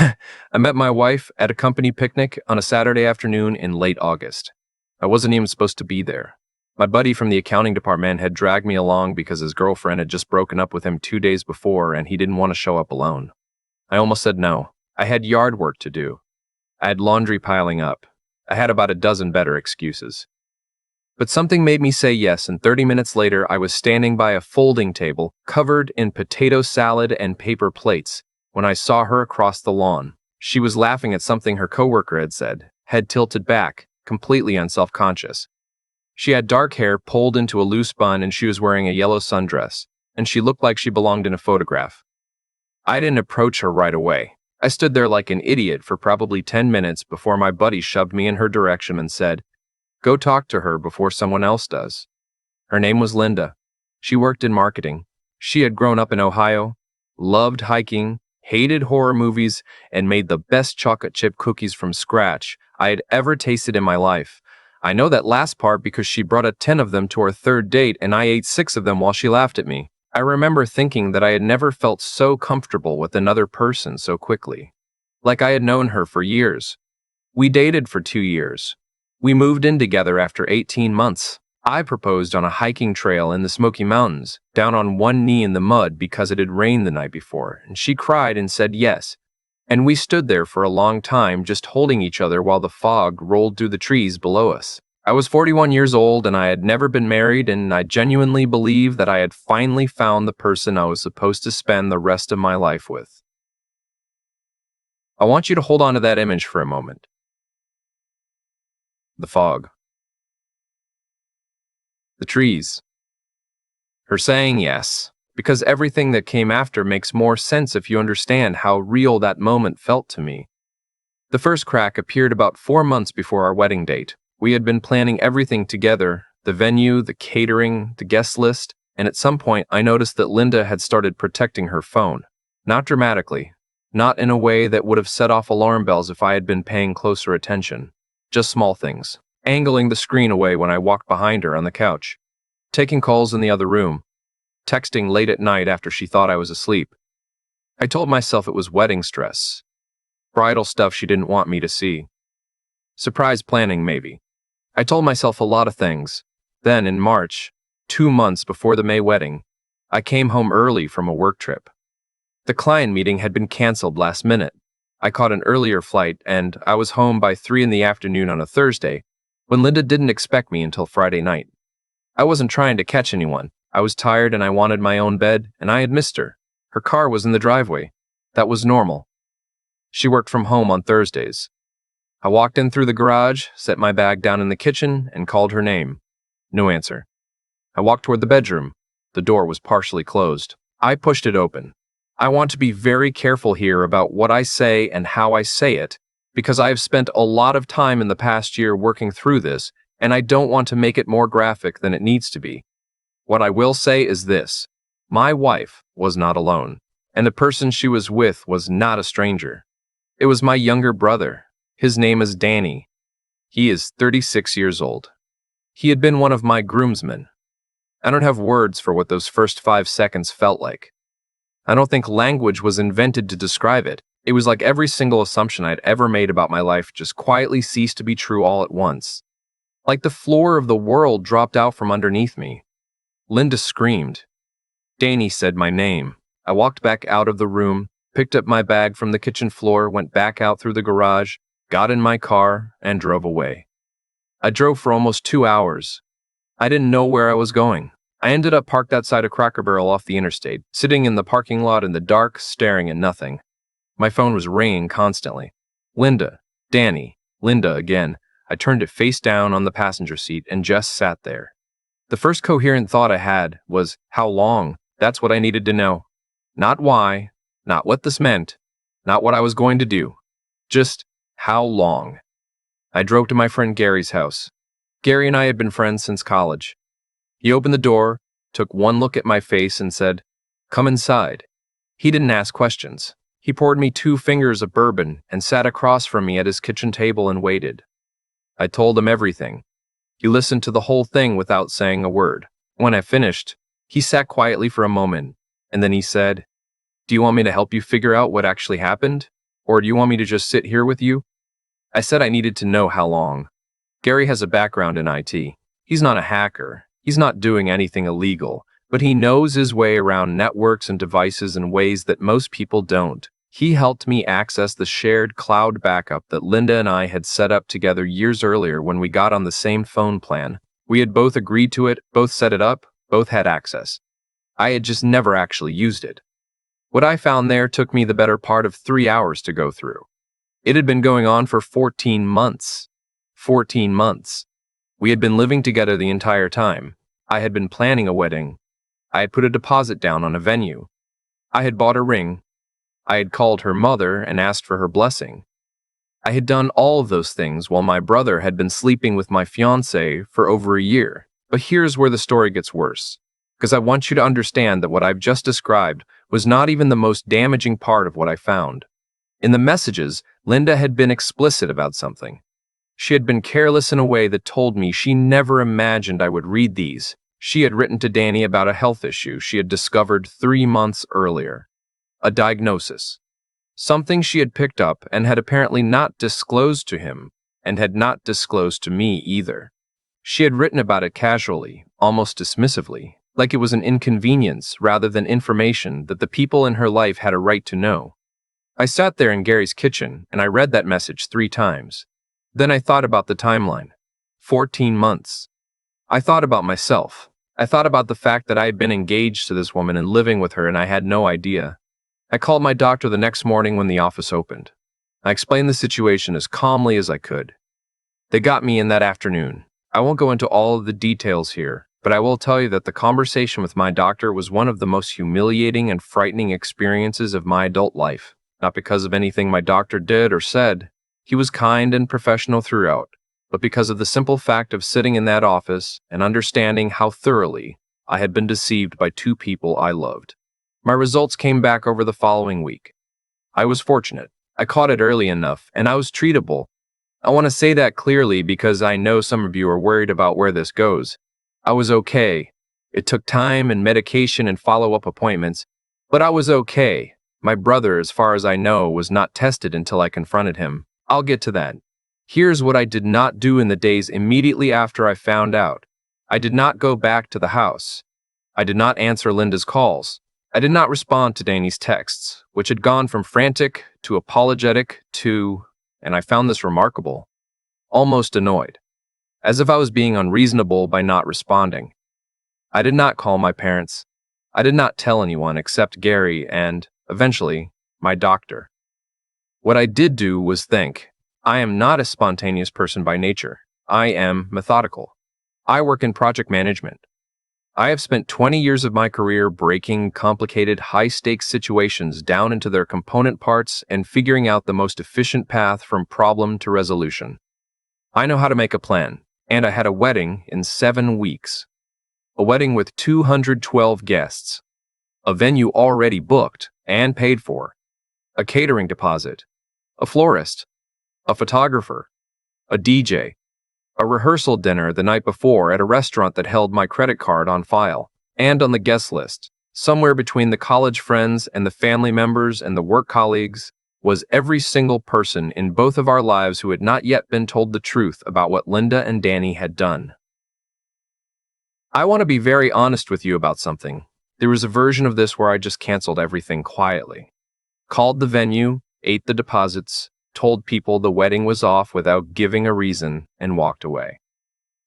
I met my wife at a company picnic on a Saturday afternoon in late August. I wasn't even supposed to be there. My buddy from the accounting department had dragged me along because his girlfriend had just broken up with him 2 days before and he didn't want to show up alone. I almost said no. I had yard work to do. I had laundry piling up. I had about a dozen better excuses. But something made me say yes, and 30 minutes later I was standing by a folding table covered in potato salad and paper plates when I saw her across the lawn. She was laughing at something her coworker had said, head tilted back, completely unself-conscious. She had dark hair pulled into a loose bun and she was wearing a yellow sundress, and she looked like she belonged in a photograph. I didn't approach her right away. I stood there like an idiot for probably 10 minutes before my buddy shoved me in her direction and said, "Go talk to her before someone else does." Her name was Linda. She worked in marketing. She had grown up in Ohio, loved hiking, hated horror movies, and made the best chocolate chip cookies from scratch I had ever tasted in my life. I know that last part because she brought 10 of them to our third date and I ate 6 of them while she laughed at me. I remember thinking that I had never felt so comfortable with another person so quickly. Like I had known her for years. We dated for 2 years. We moved in together after 18 months. I proposed on a hiking trail in the Smoky Mountains, down on one knee in the mud because it had rained the night before, and she cried and said yes. And we stood there for a long time just holding each other while the fog rolled through the trees below us. I was 41 years old and I had never been married, and I genuinely believed that I had finally found the person I was supposed to spend the rest of my life with. I want you to hold on to that image for a moment. The fog. The trees. Her saying yes, because everything that came after makes more sense if you understand how real that moment felt to me. The first crack appeared about 4 months before our wedding date. We had been planning everything together, the venue, the catering, the guest list, and at some point I noticed that Linda had started protecting her phone. Not dramatically, not in a way that would have set off alarm bells if I had been paying closer attention. Just small things. Angling the screen away when I walked behind her on the couch. Taking calls in the other room. Texting late at night after she thought I was asleep. I told myself it was wedding stress. Bridal stuff she didn't want me to see. Surprise planning, maybe. I told myself a lot of things. Then, in March, 2 months before the May wedding, I came home early from a work trip. The client meeting had been canceled last minute. I caught an earlier flight, and I was home by 3 in the afternoon on a Thursday, when Linda didn't expect me until Friday night. I wasn't trying to catch anyone. I was tired and I wanted my own bed, and I had missed her. Her car was in the driveway. That was normal. She worked from home on Thursdays. I walked in through the garage, set my bag down in the kitchen, and called her name. No answer. I walked toward the bedroom. The door was partially closed. I pushed it open. I want to be very careful here about what I say and how I say it, because I have spent a lot of time in the past year working through this, and I don't want to make it more graphic than it needs to be. What I will say is this. My wife was not alone, and the person she was with was not a stranger. It was my younger brother. His name is Danny. He is 36 years old. He had been one of my groomsmen. I don't have words for what those first 5 seconds felt like. I don't think language was invented to describe it. It was like every single assumption I'd ever made about my life just quietly ceased to be true all at once. Like the floor of the world dropped out from underneath me. Linda screamed. Danny said my name. I walked back out of the room, picked up my bag from the kitchen floor, went back out through the garage, got in my car, and drove away. I drove for almost 2 hours. I didn't know where I was going. I ended up parked outside a Cracker Barrel off the interstate, sitting in the parking lot in the dark, staring at nothing. My phone was ringing constantly. Linda, Danny, Linda again. I turned it face down on the passenger seat and just sat there. The first coherent thought I had was, how long? That's what I needed to know. Not why, not what this meant, not what I was going to do. Just, how long? I drove to my friend Gary's house. Gary and I had been friends since college. He opened the door, took one look at my face and said, "Come inside." He didn't ask questions. He poured me 2 fingers of bourbon and sat across from me at his kitchen table and waited. I told him everything. He listened to the whole thing without saying a word. When I finished, he sat quietly for a moment, and then he said, "Do you want me to help you figure out what actually happened?" Or do you want me to just sit here with you? I said I needed to know how long. Gary has a background in IT. He's not a hacker. He's not doing anything illegal, but he knows his way around networks and devices in ways that most people don't. He helped me access the shared cloud backup that Linda and I had set up together years earlier when we got on the same phone plan. We had both agreed to it, both set it up, both had access. I had just never actually used it. What I found there took me the better part of 3 hours to go through. It had been going on for 14 months. 14 months. We had been living together the entire time. I had been planning a wedding. I had put a deposit down on a venue. I had bought a ring. I had called her mother and asked for her blessing. I had done all of those things while my brother had been sleeping with my fiancée for over a year. But here's where the story gets worse, because I want you to understand that what I've just described was not even the most damaging part of what I found. In the messages, Linda had been explicit about something. She had been careless in a way that told me she never imagined I would read these. She had written to Danny about a health issue she had discovered 3 months earlier. A diagnosis. Something she had picked up and had apparently not disclosed to him, and had not disclosed to me either. She had written about it casually, almost dismissively, like it was an inconvenience rather than information that the people in her life had a right to know. I sat there in Gary's kitchen and I read that message 3 times. Then I thought about the timeline. 14 months. I thought about myself. I thought about the fact that I had been engaged to this woman and living with her and I had no idea. I called my doctor the next morning when the office opened. I explained the situation as calmly as I could. They got me in that afternoon. I won't go into all of the details here, but I will tell you that the conversation with my doctor was one of the most humiliating and frightening experiences of my adult life. Not because of anything my doctor did or said. He was kind and professional throughout, but because of the simple fact of sitting in that office and understanding how thoroughly I had been deceived by 2 people I loved. My results came back over the following week. I was fortunate. I caught it early enough, and I was treatable. I want to say that clearly because I know some of you are worried about where this goes. I was okay. It took time and medication and follow-up appointments, but I was okay. My brother, as far as I know, was not tested until I confronted him. I'll get to that. Here's what I did not do in the days immediately after I found out. I did not go back to the house. I did not answer Linda's calls. I did not respond to Danny's texts, which had gone from frantic to apologetic to, and I found this remarkable, almost annoyed, as if I was being unreasonable by not responding. I did not call my parents. I did not tell anyone except Gary and, eventually, my doctor. What I did do was think. I am not a spontaneous person by nature. I am methodical. I work in project management. I have spent 20 years of my career breaking complicated, high-stakes situations down into their component parts and figuring out the most efficient path from problem to resolution. I know how to make a plan, and I had a wedding in 7 weeks. A wedding with 212 guests. A venue already booked and paid for. A catering deposit. A florist. A photographer. A DJ. A rehearsal dinner the night before at a restaurant that held my credit card on file, and on the guest list, somewhere between the college friends and the family members and the work colleagues, was every single person in both of our lives who had not yet been told the truth about what Linda and Danny had done. I want to be very honest with you about something. There was a version of this where I just canceled everything quietly. Called the venue, ate the deposits, told people the wedding was off without giving a reason, and walked away.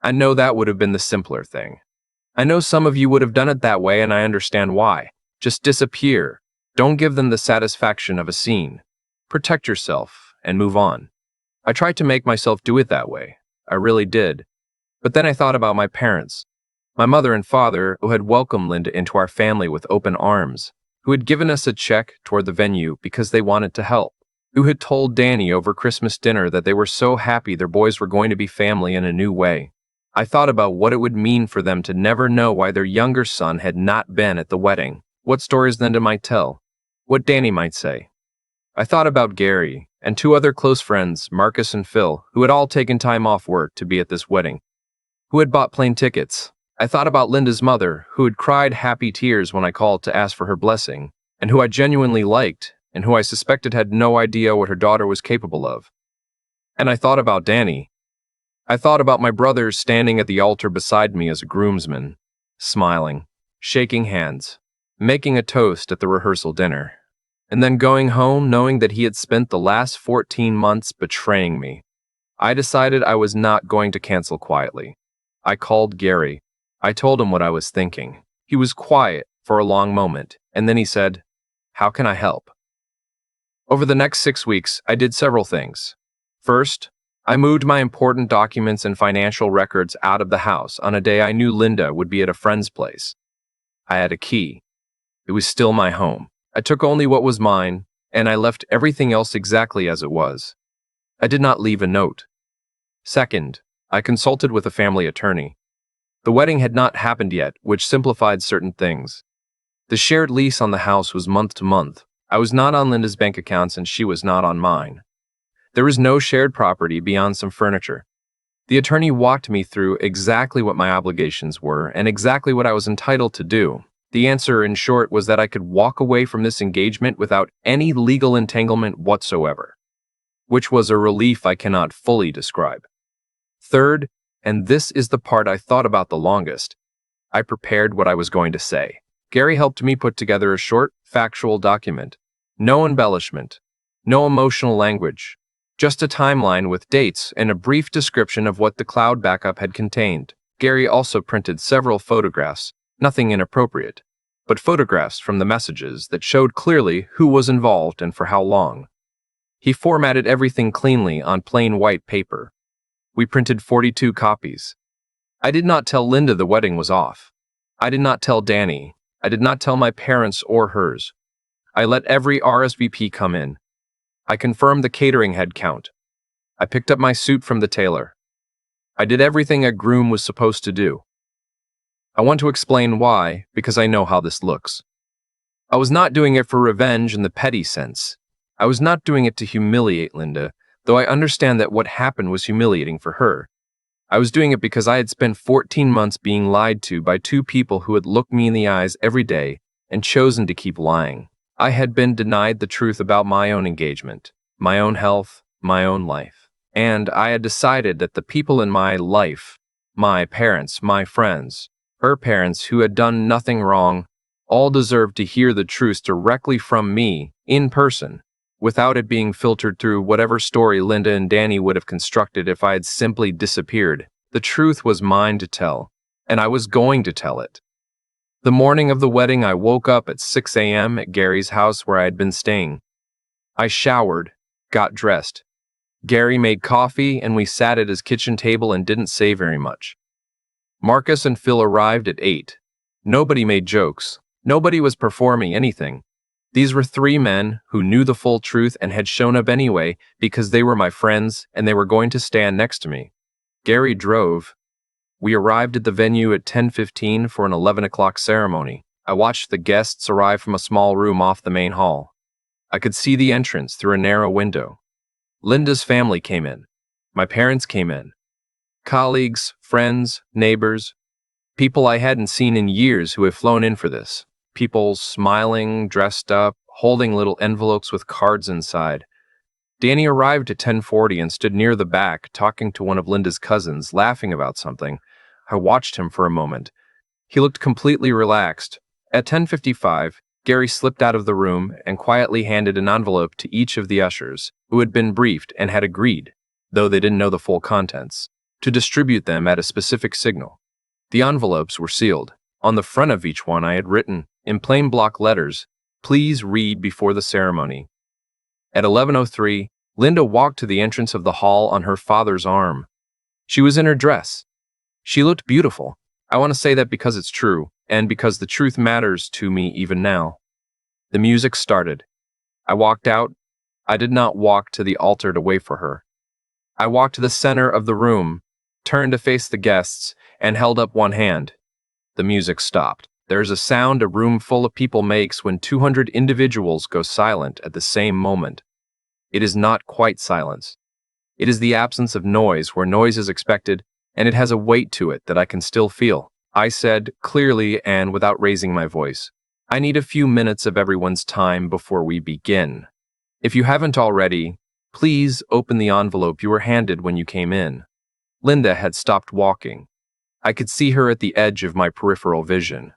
I know that would have been the simpler thing. I know some of you would have done it that way, and I understand why. Just disappear. Don't give them the satisfaction of a scene. Protect yourself and move on. I tried to make myself do it that way. I really did. But then I thought about my parents. My mother and father, who had welcomed Linda into our family with open arms, who had given us a check toward the venue because they wanted to help, who had told Danny over Christmas dinner that they were so happy their boys were going to be family in a new way. I thought about what it would mean for them to never know why their younger son had not been at the wedding, what stories Linda might tell, what Danny might say. I thought about Gary and 2 other close friends, Marcus and Phil, who had all taken time off work to be at this wedding, who had bought plane tickets. I thought about Linda's mother, who had cried happy tears when I called to ask for her blessing, and who I genuinely liked and who I suspected had no idea what her daughter was capable of. And I thought about Danny. I thought about my brothers standing at the altar beside me as a groomsman, smiling, shaking hands, making a toast at the rehearsal dinner, and then going home knowing that he had spent the last 14 months betraying me. I decided I was not going to cancel quietly. I called Gary. I told him what I was thinking. He was quiet for a long moment, and then he said, "How can I help?" Over the next 6 weeks, I did several things. First, I moved my important documents and financial records out of the house on a day I knew Linda would be at a friend's place. I had a key. It was still my home. I took only what was mine, and I left everything else exactly as it was. I did not leave a note. Second, I consulted with a family attorney. The wedding had not happened yet, which simplified certain things. The shared lease on the house was month to month. I was not on Linda's bank accounts and she was not on mine. There was no shared property beyond some furniture. The attorney walked me through exactly what my obligations were and exactly what I was entitled to do. The answer, in short, was that I could walk away from this engagement without any legal entanglement whatsoever, which was a relief I cannot fully describe. Third, and this is the part I thought about the longest, I prepared what I was going to say. Gary helped me put together a short, factual document. No embellishment, no emotional language, just a timeline with dates and a brief description of what the cloud backup had contained. Gary also printed several photographs, nothing inappropriate, but photographs from the messages that showed clearly who was involved and for how long. He formatted everything cleanly on plain white paper. We printed 42 copies. I did not tell Linda the wedding was off. I did not tell Danny. I did not tell my parents or hers. I let every RSVP come in. I confirmed the catering head count. I picked up my suit from the tailor. I did everything a groom was supposed to do. I want to explain why, because I know how this looks. I was not doing it for revenge in the petty sense. I was not doing it to humiliate Linda, though I understand that what happened was humiliating for her. I was doing it because I had spent 14 months being lied to by two people who had looked me in the eyes every day and chosen to keep lying. I had been denied the truth about my own engagement, my own health, my own life. And I had decided that the people in my life, my parents, my friends, her parents who had done nothing wrong, all deserved to hear the truth directly from me, in person, without it being filtered through whatever story Linda and Danny would have constructed if I had simply disappeared. The truth was mine to tell, and I was going to tell it. The morning of the wedding, I woke up at 6 a.m. at Gary's house where I had been staying. I showered, got dressed. Gary made coffee, and we sat at his kitchen table and didn't say very much. Marcus and Phil arrived at 8. Nobody made jokes. Nobody was performing anything. These were three men who knew the full truth and had shown up anyway because they were my friends and they were going to stand next to me. Gary drove. We arrived at the venue at 10:15 for an 11 o'clock ceremony. I watched the guests arrive from a small room off the main hall. I could see the entrance through a narrow window. Linda's family came in. My parents came in. Colleagues, friends, neighbors, people I hadn't seen in years who had flown in for this. People smiling, dressed up, holding little envelopes with cards inside. Danny arrived at 10:40 and stood near the back, talking to one of Linda's cousins, laughing about something. I watched him for a moment. He looked completely relaxed. At 10:55, Gary slipped out of the room and quietly handed an envelope to each of the ushers, who had been briefed and had agreed, though they didn't know the full contents, to distribute them at a specific signal. The envelopes were sealed. On the front of each one I had written, in plain block letters, "Please read before the ceremony." At 11:03, Linda walked to the entrance of the hall on her father's arm. She was in her dress. She looked beautiful. I want to say that because it's true, and because the truth matters to me even now. The music started. I walked out. I did not walk to the altar to wait for her. I walked to the center of the room, turned to face the guests, and held up one hand. The music stopped. There is a sound a room full of people makes when 200 individuals go silent at the same moment. It is not quite silence. It is the absence of noise where noise is expected, and it has a weight to it that I can still feel. I said, clearly and without raising my voice, I need a few minutes of everyone's time before we begin. If you haven't already, please open the envelope you were handed when you came in. Linda had stopped walking. I could see her at the edge of my peripheral vision.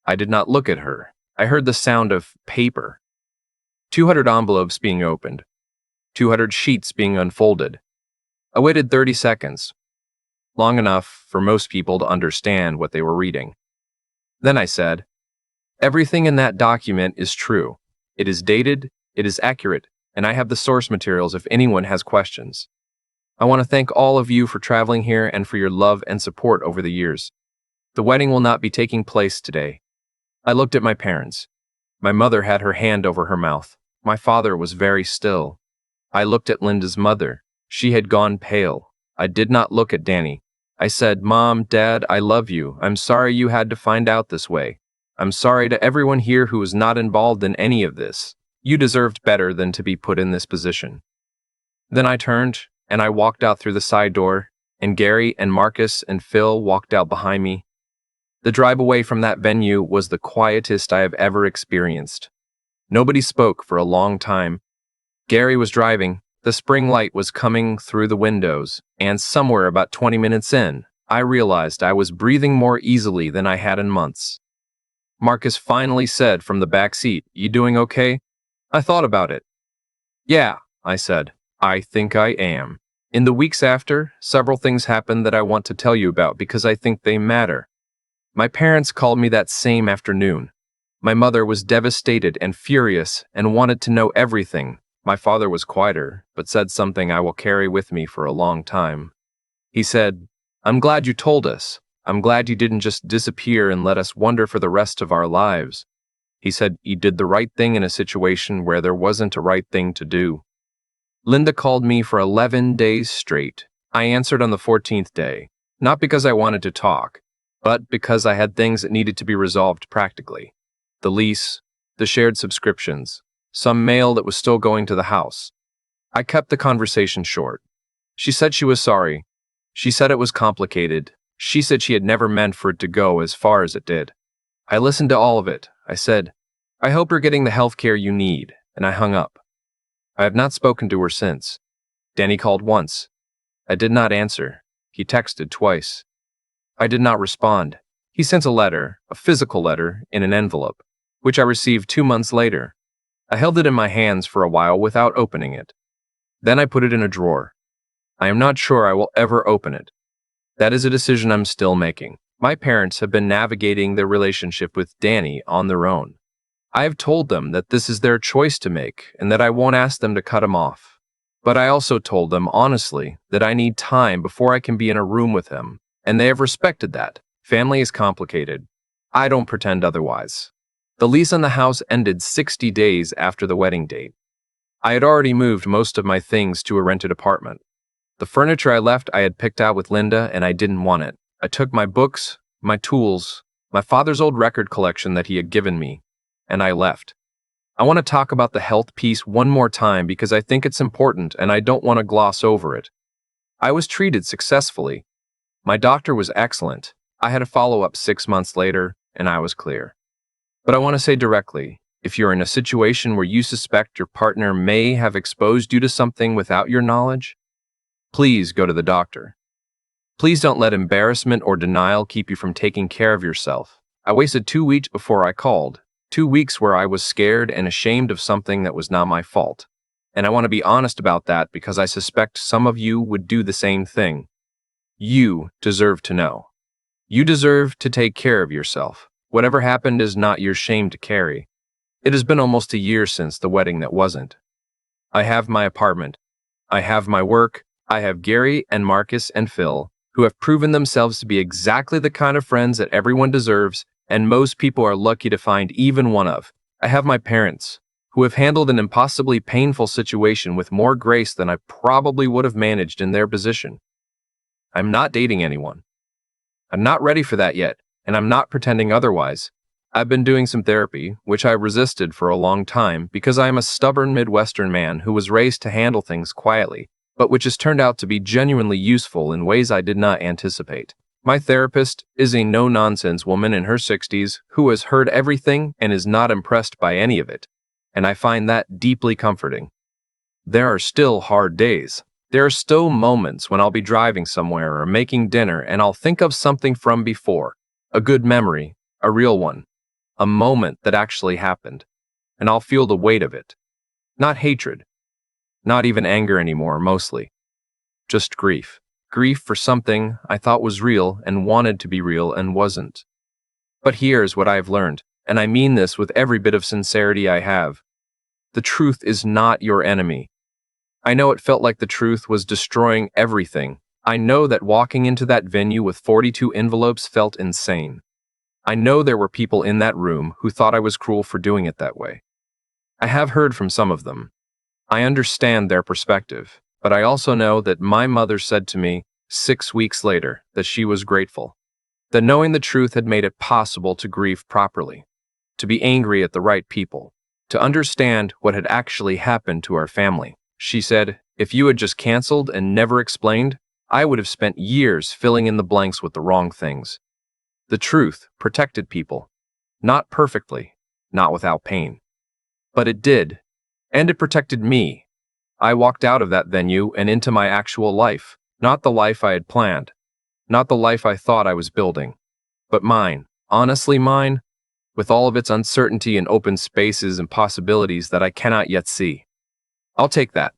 I did not look at her. I heard the sound of paper. 200 envelopes being opened. 200 sheets being unfolded. I waited 30 seconds. Long enough for most people to understand what they were reading. Then I said, "Everything in that document is true. It is dated, it is accurate, and I have the source materials if anyone has questions. I want to thank all of you for traveling here and for your love and support over the years. The wedding will not be taking place today." I looked at my parents. My mother had her hand over her mouth. My father was very still. I looked at Linda's mother. She had gone pale. I did not look at Danny. I said, "Mom, Dad, I love you. I'm sorry you had to find out this way. I'm sorry to everyone here who was not involved in any of this. You deserved better than to be put in this position." Then I turned, and I walked out through the side door, and Gary and Marcus and Phil walked out behind me. The drive away from that venue was the quietest I have ever experienced. Nobody spoke for a long time. Gary was driving. The spring light was coming through the windows, and somewhere about 20 minutes in, I realized I was breathing more easily than I had in months. Marcus finally said from the back seat, "You doing okay?" I thought about it. "Yeah," I said. "I think I am." In the weeks after, several things happened that I want to tell you about because I think they matter. My parents called me that same afternoon. My mother was devastated and furious and wanted to know everything. My father was quieter, but said something I will carry with me for a long time. He said, "I'm glad you told us. I'm glad you didn't just disappear and let us wonder for the rest of our lives." He said, "You did the right thing in a situation where there wasn't a right thing to do." Linda called me for 11 days straight. I answered on the 14th day, not because I wanted to talk, but because I had things that needed to be resolved practically. The lease, the shared subscriptions, some mail that was still going to the house. I kept the conversation short. She said she was sorry. She said it was complicated. She said she had never meant for it to go as far as it did. I listened to all of it. I said, "I hope you're getting the health care you need," and I hung up. I have not spoken to her since. Danny called once. I did not answer. He texted twice. I did not respond. He sent a letter, a physical letter, in an envelope, which I received 2 months later. I held it in my hands for a while without opening it. Then I put it in a drawer. I am not sure I will ever open it. That is a decision I'm still making. My parents have been navigating their relationship with Danny on their own. I have told them that this is their choice to make and that I won't ask them to cut him off. But I also told them honestly that I need time before I can be in a room with him, and they have respected that. Family is complicated. I don't pretend otherwise. The lease on the house ended 60 days after the wedding date. I had already moved most of my things to a rented apartment. The furniture I left I had picked out with Linda, and I didn't want it. I took my books, my tools, my father's old record collection that he had given me, and I left. I want to talk about the health piece one more time because I think it's important and I don't want to gloss over it. I was treated successfully. My doctor was excellent. I had a follow-up 6 months later, and I was clear. But I want to say directly, if you're in a situation where you suspect your partner may have exposed you to something without your knowledge, please go to the doctor. Please don't let embarrassment or denial keep you from taking care of yourself. I wasted 2 weeks before I called. 2 weeks where I was scared and ashamed of something that was not my fault. And I want to be honest about that because I suspect some of you would do the same thing. You deserve to know. You deserve to take care of yourself. Whatever happened is not your shame to carry. It has been almost a year since the wedding that wasn't. I have my apartment. I have my work. I have Gary and Marcus and Phil, who have proven themselves to be exactly the kind of friends that everyone deserves, and most people are lucky to find even one of. I have my parents, who have handled an impossibly painful situation with more grace than I probably would have managed in their position. I'm not dating anyone. I'm not ready for that yet, and I'm not pretending otherwise. I've been doing some therapy, which I resisted for a long time because I am a stubborn Midwestern man who was raised to handle things quietly, but which has turned out to be genuinely useful in ways I did not anticipate. My therapist is a no-nonsense woman in her 60s who has heard everything and is not impressed by any of it, and I find that deeply comforting. There are still hard days. There are still moments when I'll be driving somewhere or making dinner and I'll think of something from before, a good memory, a real one, a moment that actually happened, and I'll feel the weight of it. Not hatred, not even anger anymore, mostly. Just grief. Grief for something I thought was real and wanted to be real and wasn't. But here's what I've learned, and I mean this with every bit of sincerity I have. The truth is not your enemy. I know it felt like the truth was destroying everything. I know that walking into that venue with 42 envelopes felt insane. I know there were people in that room who thought I was cruel for doing it that way. I have heard from some of them. I understand their perspective, but I also know that my mother said to me 6 weeks later that she was grateful, that knowing the truth had made it possible to grieve properly, to be angry at the right people, to understand what had actually happened to our family. She said, if you had just canceled and never explained, I would have spent years filling in the blanks with the wrong things. The truth protected people. Not perfectly, not without pain. But it did, and it protected me. I walked out of that venue and into my actual life, not the life I had planned, not the life I thought I was building, but mine, honestly mine, with all of its uncertainty and open spaces and possibilities that I cannot yet see. I'll take that.